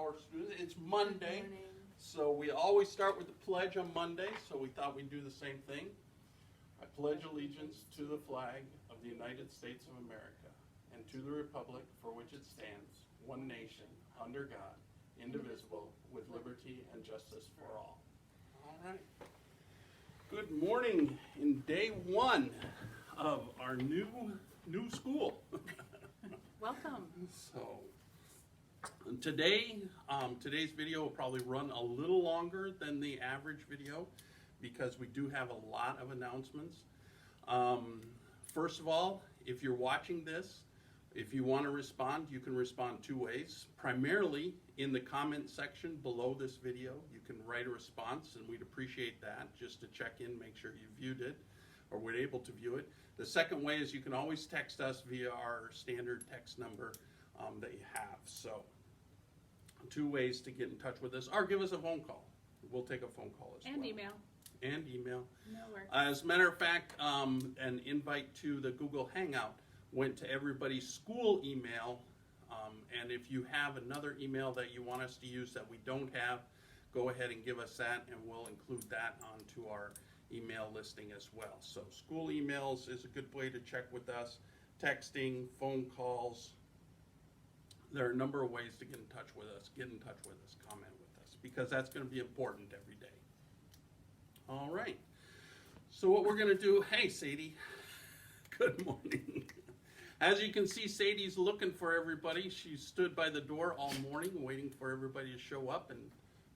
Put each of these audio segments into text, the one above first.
our students. It's Monday, so we always start with the pledge on Monday, so we thought we'd do the same thing. I pledge allegiance to the flag of the United States of America and to the republic for which it stands, one nation, under God, indivisible, with liberty and justice for all. All right. Good morning in day one of our new school. Welcome. So today's video will probably run a little longer than the average video because we do have a lot of announcements. First of all, if you're watching this, if you want to respond, you can respond two ways. Primarily in the comment section below this video, you can write a response, and we'd appreciate that just to check in, make sure you viewed it or were able to view it. The second way is you can always text us via our standard text number that you have. So two ways to get in touch with us, or give us a phone call. We'll take a phone call as well. And email. And email. No work. As a matter of fact, an invite to the Google Hangout went to everybody's school email. And if you have another email that you want us to use that we don't have, go ahead and give us that, and we'll include that onto our email listing as well. So school emails is a good way to check with us. Texting, phone calls. There are a number of ways to get in touch with us. Get in touch with us, comment with us, because that's going to be important every day. All right. So what we're going to do, hey Sadie, good morning. As you can see, Sadie's looking for everybody. She stood by the door all morning waiting for everybody to show up, and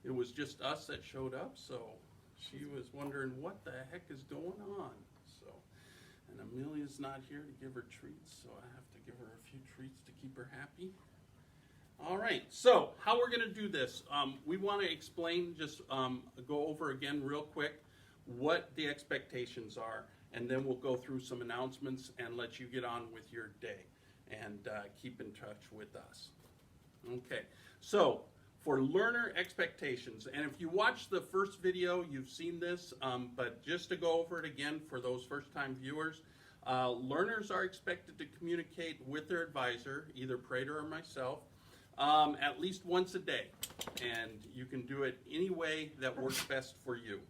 it was just us that showed up, so she was wondering what the heck is going on. So, and Amelia's not here to give her treats, so I have to give her a few treats to keep her happy. All right, so how we're going to do this, we want to explain, just go over again real quick what the expectations are, and then we'll go through some announcements and let you get on with your day and keep in touch with us. Okay, so for learner expectations, and if you watched the first video, you've seen this, but just to go over it again for those first-time viewers, learners are expected to communicate with their advisor, either Prater or myself, at least once a day, and you can do it any way that works best for you.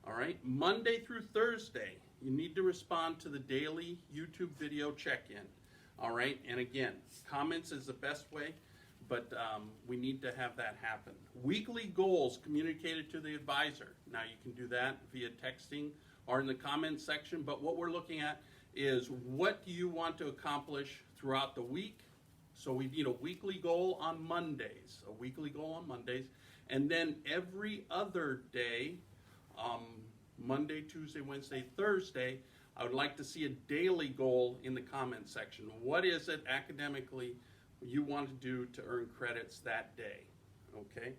All right, Monday through Thursday, you need to respond to the daily YouTube video check-in. All right, and again, comments is the best way, but we need to have that happen. Weekly goals communicated to the advisor. Now you can do that via texting or in the comments section, but what we're looking at is what do you want to accomplish throughout the week. So we need a weekly goal on Mondays, and then every other day, Monday, Tuesday, Wednesday, Thursday, I would like to see a daily goal in the comment section. What is it academically you want to do to earn credits that day? Okay,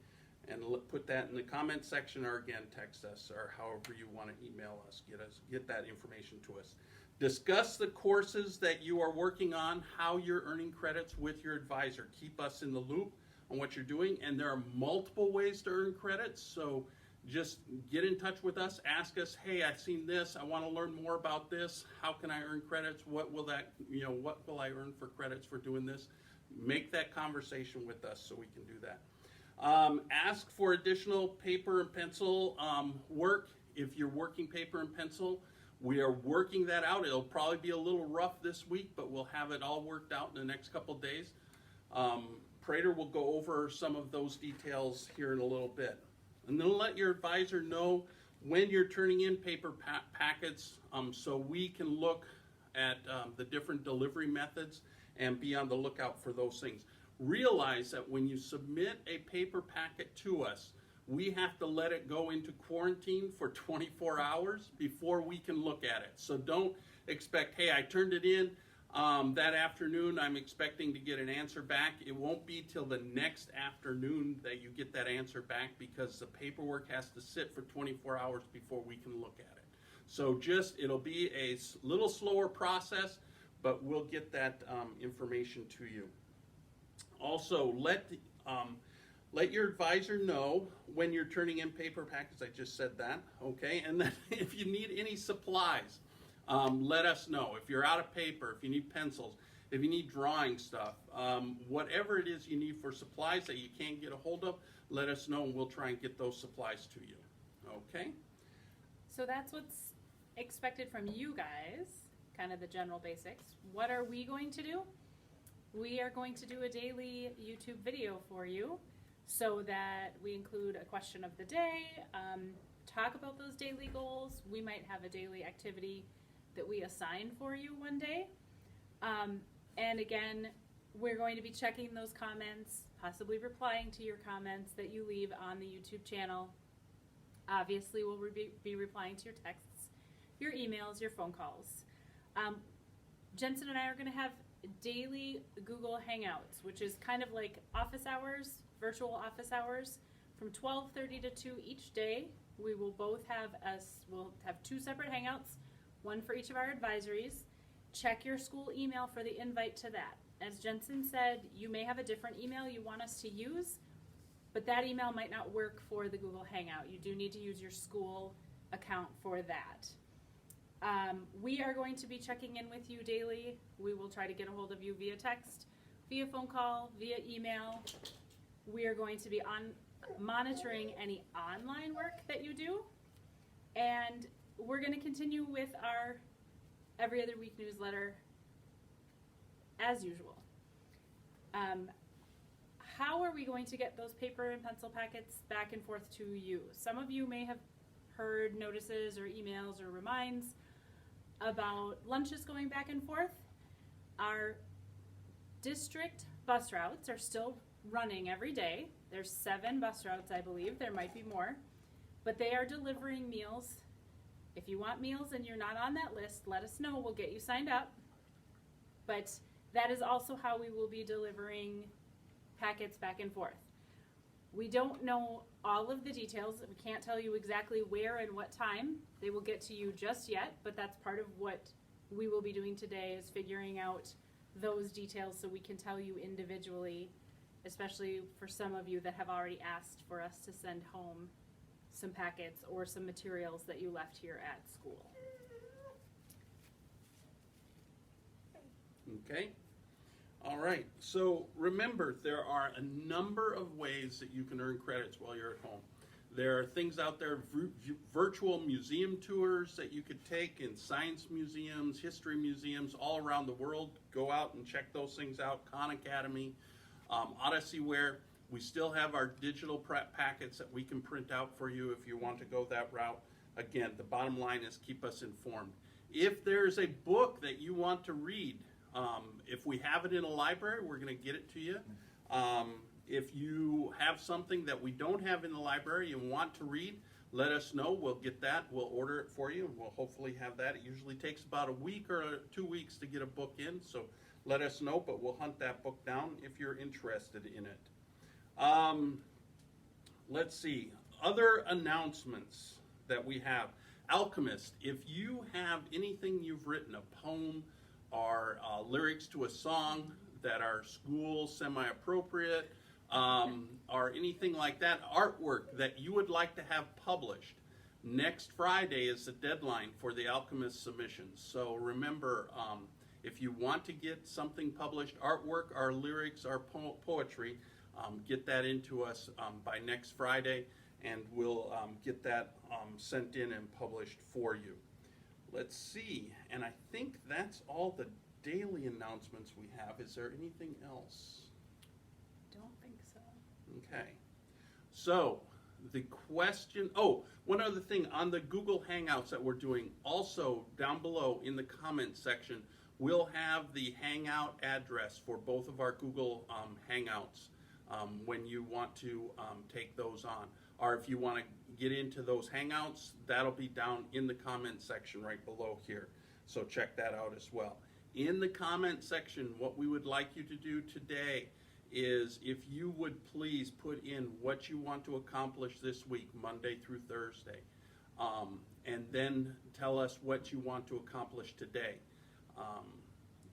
and put that in the comment section, or again, text us, or however you want to email us, get that information to us. Discuss the courses that you are working on, how you're earning credits with your advisor. Keep us in the loop on what you're doing, and there are multiple ways to earn credits, so just get in touch with us, ask us, hey, I've seen this, I want to learn more about this, how can I earn credits, what will I earn for credits for doing this? Make that conversation with us so we can do that. Ask for additional paper and pencil work. If you're working paper and pencil, we are working that out. It'll probably be a little rough this week, but we'll have it all worked out in the next couple of days. Prater will go over some of those details here in a little bit. And then let your advisor know when you're turning in paper packets so we can look at the different delivery methods and be on the lookout for those things. Realize that when you submit a paper packet to us, we have to let it go into quarantine for 24 hours before we can look at it. So don't expect, hey, I turned it in that afternoon, I'm expecting to get an answer back. It won't be till the next afternoon that you get that answer back, because the paperwork has to sit for 24 hours before we can look at it. So it'll be a little slower process, but we'll get that information to you. Also, let your advisor know when you're turning in paper packets. I just said that, okay? And then if you need any supplies, let us know. If you're out of paper, if you need pencils, if you need drawing stuff, whatever it is you need for supplies that you can't get a hold of, let us know and we'll try and get those supplies to you. Okay? So that's what's expected from you guys, kind of the general basics. What are we going to do? We are going to do a daily YouTube video for you so that we include a question of the day, talk about those daily goals. We might have a daily activity that we assign for you one day. And again, we're going to be checking those comments, possibly replying to your comments that you leave on the YouTube channel. Obviously, we'll be replying to your texts, your emails, your phone calls. Jensen and I are going to have daily Google Hangouts, which is kind of like office hours, virtual office hours, from 12:30 to 2 each day. We will both have we'll have 2 separate Hangouts, one for each of our advisories. Check your school email for the invite to that. As Jensen said, you may have a different email you want us to use, but that email might not work for the Google Hangout. You do need to use your school account for that. We are going to be checking in with you daily. We will try to get a hold of you via text, via phone call, via email. We are going to be monitoring any online work that you do, and we're going to continue with our every other week newsletter as usual. How are we going to get those paper and pencil packets back and forth to you? Some of you may have heard notices or emails or reminds about lunches going back and forth. Our district bus routes are still running every day. There's 7 bus routes, I believe. There might be more. But they are delivering meals. If you want meals and you're not on that list, let us know. We'll get you signed up. But that is also how we will be delivering packets back and forth. We don't know all of the details. We can't tell you exactly where and what time they will get to you just yet, but that's part of what we will be doing today, is figuring out those details so we can tell you individually, especially for some of you that have already asked for us to send home some packets or some materials that you left here at school. Okay? All right. So remember, there are a number of ways that you can earn credits while you're at home. There are things out there, virtual museum tours that you could take in science museums, history museums all around the world. Go out and check those things out. Khan Academy, Odysseyware. We still have our digital prep packets that we can print out for you if you want to go that route. Again, the bottom line is keep us informed. If there's a book that you want to read, if we have it in a library, we're going to get it to you. If you have something that we don't have in the library and want to read, let us know. We'll get that. We'll order it for you, and we'll hopefully have that. It usually takes about a week or 2 weeks to get a book in, so let us know, but we'll hunt that book down if you're interested in it. Let's see. Other announcements that we have. Alchemist, if you have anything you've written, a poem or lyrics to a song that are school semi-appropriate, or anything like that, artwork that you would like to have published, next Friday is the deadline for the Alchemist submissions. So remember, if you want to get something published, artwork, our lyrics, our poetry, get that into us by next Friday, and we'll get that sent in and published for you. Let's see, and I think that's all the daily announcements we have. Is there anything else? Don't think so. Okay. So, the question, one other thing, on the Google Hangouts that we're doing, also down below in the comments section, we'll have the Hangout address for both of our Google Hangouts when you want to take those on. Or if you want to get into those Hangouts, that'll be down in the comment section right below here. So check that out as well. In the comment section, what we would like you to do today is, if you would please put in what you want to accomplish this week, Monday through Thursday, and then tell us what you want to accomplish today.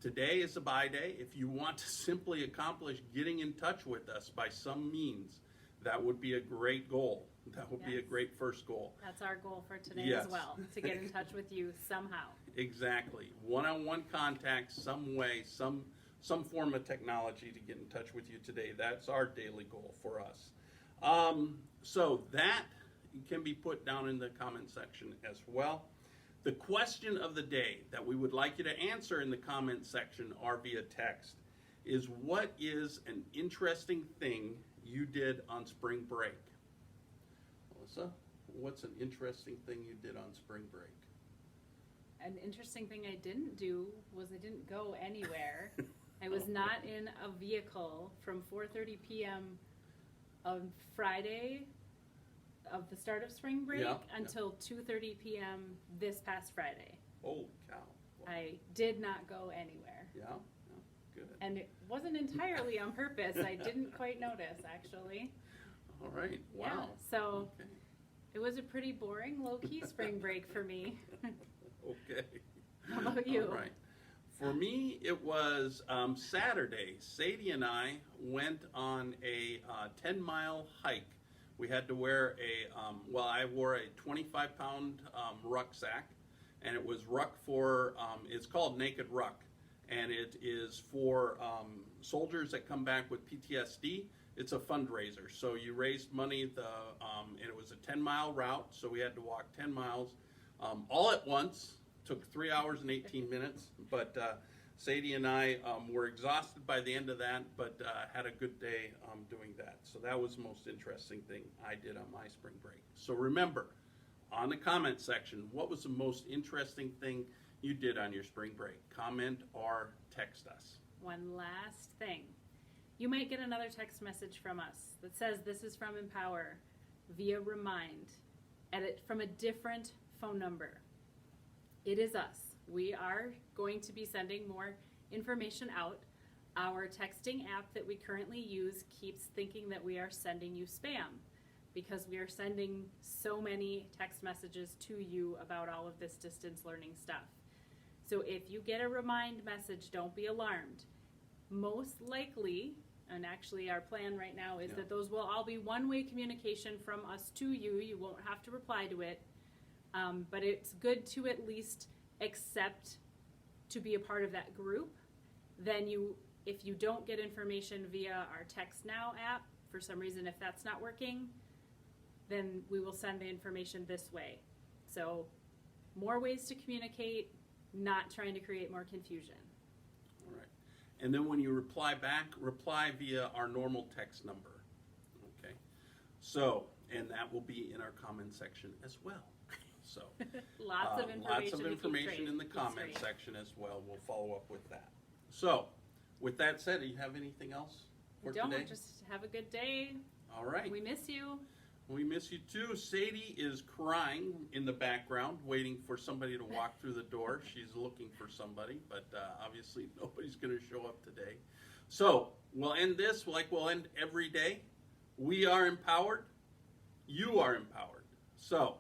Today is a buy day. If you want to simply accomplish getting in touch with us by some means, that would be a great goal. That would be a great first goal. That's our goal for today Yes. as well, to get in touch with you somehow. Exactly. One-on-one contact, some way, some some form of technology to get in touch with you today. That's our daily goal for us. So that can be put down in the comment section as well. The question of the day that we would like you to answer in the comment section or via text is, what is an interesting thing you did on spring break? Melissa, what's an interesting thing you did on spring break? An interesting thing I didn't do was I didn't go anywhere. I was not in a vehicle from 4:30 p.m. on Friday of the start of spring break until 2:30 p.m. this past Friday. Holy cow. Wow. I did not go anywhere. Yeah, good. And it wasn't entirely on purpose. I didn't quite notice, actually. All right, wow. Yeah, so okay. It was a pretty boring, low-key spring break for me. Okay. How about you? All right. For me, it was Saturday. Sadie and I went on a 10-mile hike. We had to wear I wore a 25-pound rucksack, and it was ruck for, it's called Naked Ruck, and it is for soldiers that come back with PTSD. It's a fundraiser, so you raised money, and it was a 10-mile route, so we had to walk 10 miles all at once. Took 3 hours and 18 minutes, but Sadie and I were exhausted by the end of that, but had a good day doing that. So that was the most interesting thing I did on my spring break. So remember, on the comment section, what was the most interesting thing you did on your spring break? Comment or text us. One last thing. You might get another text message from us that says this is from Empower via Remind, from a different phone number. It is us. We are going to be sending more information out. Our texting app that we currently use keeps thinking that we are sending you spam because we are sending so many text messages to you about all of this distance learning stuff. So if you get a Remind message, don't be alarmed. Most likely, and actually our plan right now is that those will all be one-way communication from us to you. You won't have to reply to it. But it's good to at least accept to be a part of that group. Then if you don't get information via our Text Now app, for some reason if that's not working, then we will send the information this way. So more ways to communicate, not trying to create more confusion. All right. And then when you reply back, reply via our normal text number. Okay. So, and that will be in our comment section as well. So lots of information in the comment section as well. We'll follow up with that. So, with that said, do you have anything else for today? Just have a good day. All right. We miss you. We miss you too. Sadie is crying in the background, waiting for somebody to walk through the door. She's looking for somebody, but obviously nobody's going to show up today. So, we'll end this like we'll end every day. We are empowered. You are empowered. So,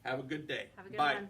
have a good day. Have a good Bye. one.